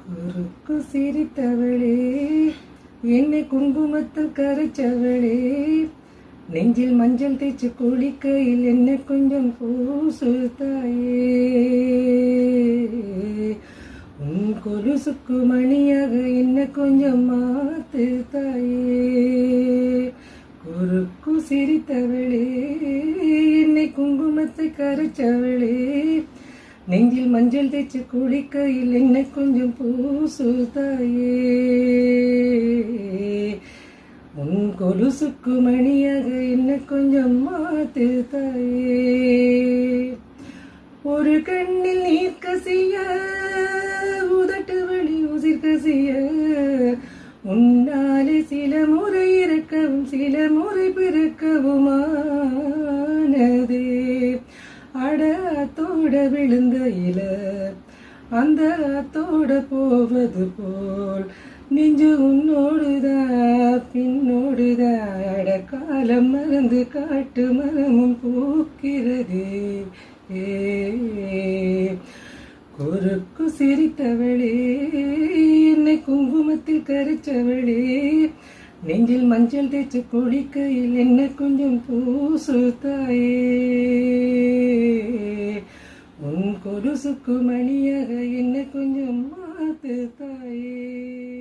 குறுக்கு சிரித்தவளே, என்னை குங்குமத்தில் கரைச்சவளே, நெஞ்சில் மஞ்சள் தேய்ச்சி குளிக்கையில் என்னை கொஞ்சம் பூசு தாயே. உன் கொலுசுக்கு மணியாக என்னை கொஞ்சம் மாத்து தாயே. குறுக்கு சிரித்தவளே, என்னை குங்குமத்தை கரைச்சவளே, நெஞ்சில் மஞ்சள் தேய்ச்சி குளிக்கையில் என்னை கொஞ்சம் பூசு தாயே. உன் கொலுசுக்கு மணியாக என்னை கொஞ்சம் மாத்து தாயே. ஒரு கண்ணில் நீர் கசிய, உதட்டு வழி உசிர் கசிய, உன்னாலே சில முறை இறக்கவும் சில முறை பிறக்கவுமானதே. அடத்தோட விழுந்த இல அந்த அத்தோட போவது போல் நெஞ்சு உன்னோடுதான் பின்னோடுதான். அடக்காலம் மறந்து காட்டு மரமும் பூக்கிறது. குறுக்கு சிரித்தவளே, என்னை குங்குமத்தில் கரைச்சவளே, நெஞ்சில் மஞ்சள் தேய்ச்சி குளிக்கையில் என்னை கொஞ்சம் பூசு தாயே. உன் கொலுசுக்கு மணியாக என்னை கொஞ்சம் மாத்து தாயே.